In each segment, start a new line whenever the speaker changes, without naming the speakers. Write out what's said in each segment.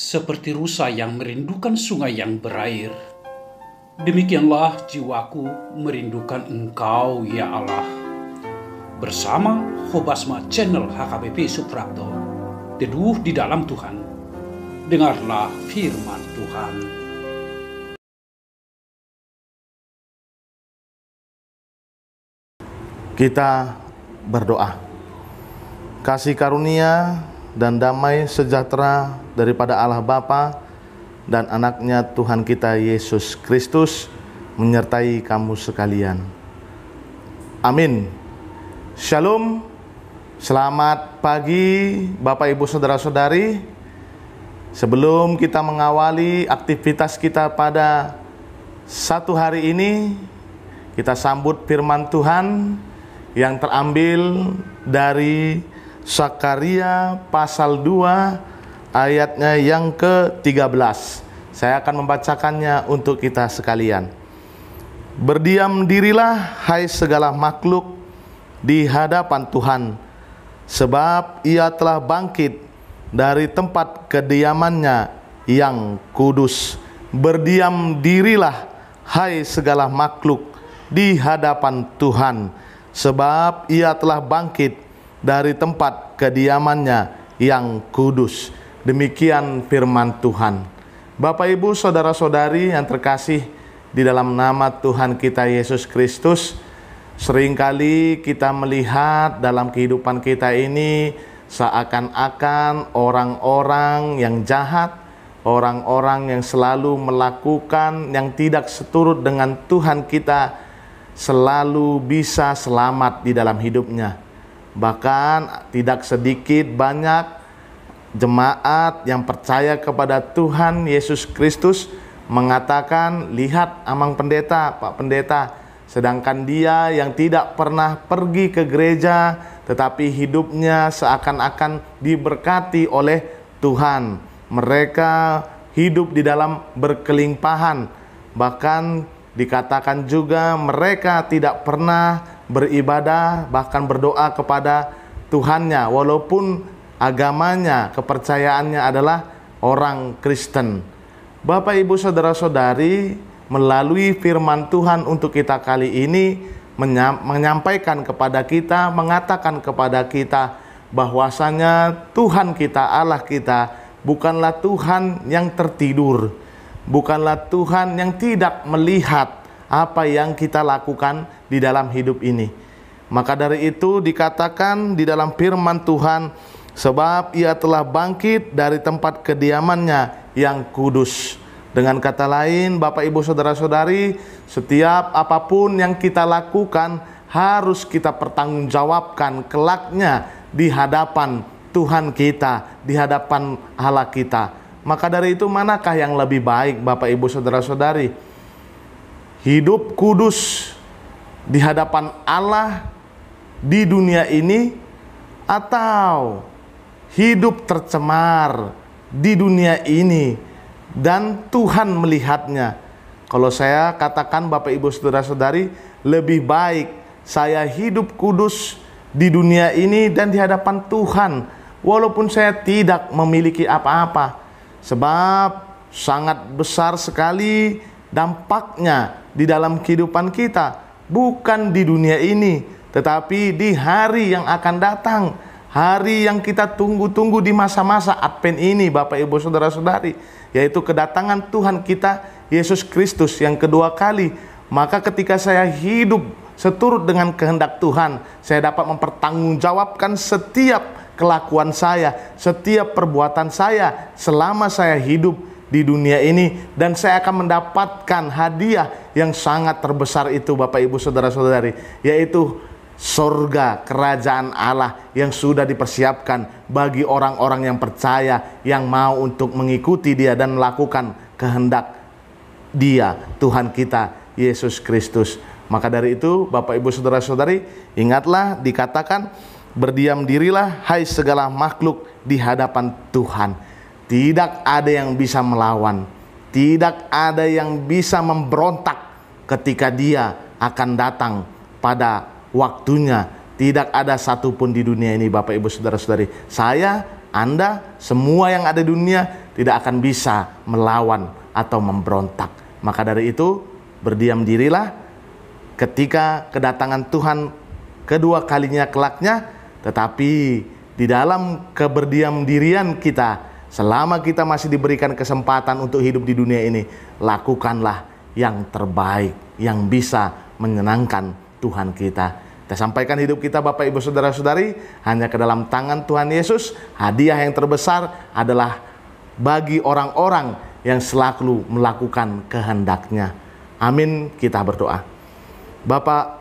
seperti rusa yang merindukan sungai yang berair. Demikianlah jiwaku merindukan Engkau, ya Allah. Bersama Hobasma Channel HKBP Suprapto, teduh di dalam Tuhan. Dengarlah firman Tuhan.
Kita berdoa. Kasih karunia dan damai sejahtera daripada Allah Bapa dan anaknya Tuhan kita Yesus Kristus menyertai kamu sekalian. Amin. Shalom. Selamat pagi Bapak Ibu Saudara-saudari. Sebelum kita mengawali aktivitas kita pada satu hari ini, kita sambut firman Tuhan yang terambil dari Zakaria pasal 2 ayatnya yang ke-13. Saya akan membacakannya untuk kita sekalian. Berdiam dirilah hai segala makhluk di hadapan Tuhan, sebab Ia telah bangkit dari tempat kediamannya yang kudus. Berdiam dirilah hai segala makhluk di hadapan Tuhan, sebab Ia telah bangkit dari tempat kediamannya yang kudus. Demikian firman Tuhan. Bapak Ibu Saudara-saudari yang terkasih di dalam nama Tuhan kita Yesus Kristus, seringkali kita melihat dalam kehidupan kita ini seakan-akan orang-orang yang jahat, orang-orang yang selalu melakukan yang tidak seturut dengan Tuhan kita selalu bisa selamat di dalam hidupnya. Bahkan tidak sedikit banyak jemaat yang percaya kepada Tuhan Yesus Kristus mengatakan, lihat amang pendeta, Pak Pendeta, sedangkan dia yang tidak pernah pergi ke gereja tetapi hidupnya seakan-akan diberkati oleh Tuhan. Mereka hidup di dalam berkelimpahan, bahkan dikatakan juga mereka tidak pernah beribadah, bahkan berdoa kepada Tuhannya, walaupun agamanya, kepercayaannya adalah orang Kristen. Bapak Ibu Saudara-saudari, melalui firman Tuhan untuk kita kali ini menyampaikan kepada kita, mengatakan kepada kita bahwasanya Tuhan kita, Allah kita bukanlah Tuhan yang tertidur, bukanlah Tuhan yang tidak melihat apa yang kita lakukan di dalam hidup ini. Maka dari itu dikatakan di dalam firman Tuhan, sebab Ia telah bangkit dari tempat kediamannya yang kudus. Dengan kata lain, Bapak Ibu Saudara-saudari, setiap apapun yang kita lakukan harus kita pertanggungjawabkan kelaknya di hadapan Tuhan kita, di hadapan Allah kita. Maka dari itu, manakah yang lebih baik Bapak Ibu Saudara-saudari? Hidup kudus di hadapan Allah di dunia ini, atau hidup tercemar di dunia ini dan Tuhan melihatnya? Kalau saya katakan Bapak Ibu Saudara-saudari, lebih baik saya hidup kudus di dunia ini dan di hadapan Tuhan, walaupun saya tidak memiliki apa-apa. Sebab sangat besar sekali dampaknya di dalam kehidupan kita, bukan di dunia ini, tetapi di hari yang akan datang, hari yang kita tunggu-tunggu di masa-masa Advent ini, Bapak Ibu Saudara-saudari, yaitu kedatangan Tuhan kita Yesus Kristus yang kedua kali. Maka ketika saya hidup seturut dengan kehendak Tuhan, saya dapat mempertanggungjawabkan setiap kelakuan saya, setiap perbuatan saya selama saya hidup di dunia ini, dan saya akan mendapatkan hadiah yang sangat terbesar itu, Bapak Ibu Saudara-saudari, yaitu surga, kerajaan Allah yang sudah dipersiapkan bagi orang-orang yang percaya, yang mau untuk mengikuti Dia dan melakukan kehendak Dia, Tuhan kita Yesus Kristus. Maka dari itu, Bapak Ibu Saudara-saudari, ingatlah dikatakan, berdiam dirilah hai segala makhluk di hadapan Tuhan. Tidak ada yang bisa melawan, tidak ada yang bisa memberontak ketika Dia akan datang pada waktunya. Tidak ada satupun di dunia ini, Bapak Ibu Saudara-saudari. Saya Anda, semua yang ada di dunia tidak akan bisa melawan atau memberontak. Maka dari itu, berdiam dirilah ketika kedatangan Tuhan kedua kalinya kelaknya. Tetapi di dalam keberdiam dirian kita, selama kita masih diberikan kesempatan untuk hidup di dunia ini, lakukanlah yang terbaik yang bisa menyenangkan Tuhan kita. Kita sampaikan hidup kita, Bapak Ibu Saudara-saudari, hanya ke dalam tangan Tuhan Yesus. Hadiah yang terbesar adalah bagi orang-orang yang selalu melakukan kehendak-Nya. Amin. Kita berdoa. Bapa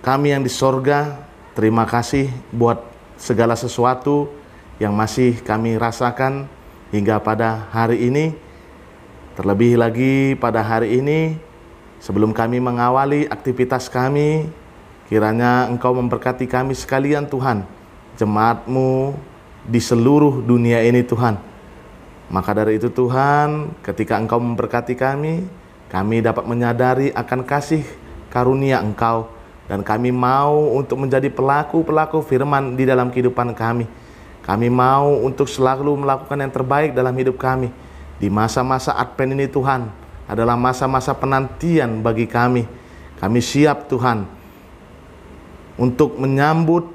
kami yang di sorga, terima kasih buat segala sesuatu yang masih kami rasakan hingga pada hari ini. Terlebih lagi pada hari ini, sebelum kami mengawali aktivitas kami, kiranya Engkau memberkati kami sekalian Tuhan, jemaat-Mu di seluruh dunia ini Tuhan. Maka dari itu Tuhan, ketika Engkau memberkati kami dapat menyadari akan kasih karunia Engkau, dan kami mau untuk menjadi pelaku-pelaku firman di dalam kehidupan kami. Kami mau untuk selalu melakukan yang terbaik dalam hidup kami. Di masa-masa Advent ini Tuhan, adalah masa-masa penantian bagi kami. Kami siap Tuhan untuk menyambut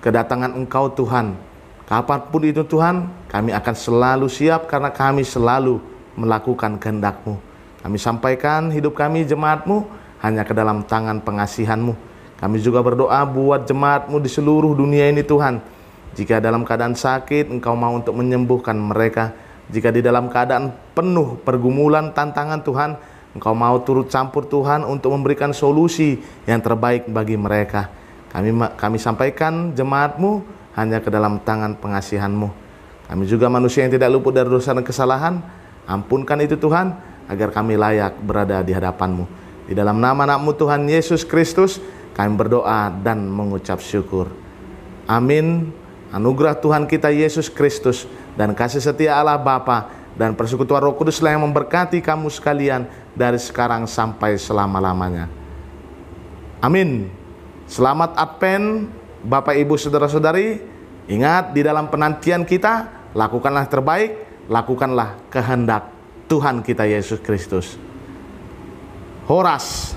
kedatangan Engkau Tuhan. Kapanpun itu Tuhan, kami akan selalu siap karena kami selalu melakukan kehendak-Mu. Kami sampaikan hidup kami jemaat-Mu hanya ke dalam tangan pengasihan-Mu. Kami juga berdoa buat jemaat-Mu di seluruh dunia ini Tuhan. Jika dalam keadaan sakit, Engkau mau untuk menyembuhkan mereka. Jika di dalam keadaan penuh pergumulan, tantangan Tuhan, Engkau mau turut campur Tuhan untuk memberikan solusi yang terbaik bagi mereka. Kami sampaikan jemaat-Mu hanya ke dalam tangan pengasihan-Mu. Kami juga manusia yang tidak luput dari dosa dan kesalahan. Ampunkan itu Tuhan, agar kami layak berada di hadapan-Mu. Di dalam nama anak-Mu Tuhan Yesus Kristus, kami berdoa dan mengucap syukur. Amin. Anugerah Tuhan kita Yesus Kristus dan kasih setia Allah Bapa dan persekutuan Roh Kuduslah yang memberkati kamu sekalian dari sekarang sampai selama-lamanya. Amin. Selamat Advent, Bapak Ibu Saudara-saudari. Ingat, di dalam penantian kita, lakukanlah terbaik, lakukanlah kehendak Tuhan kita Yesus Kristus. Horas.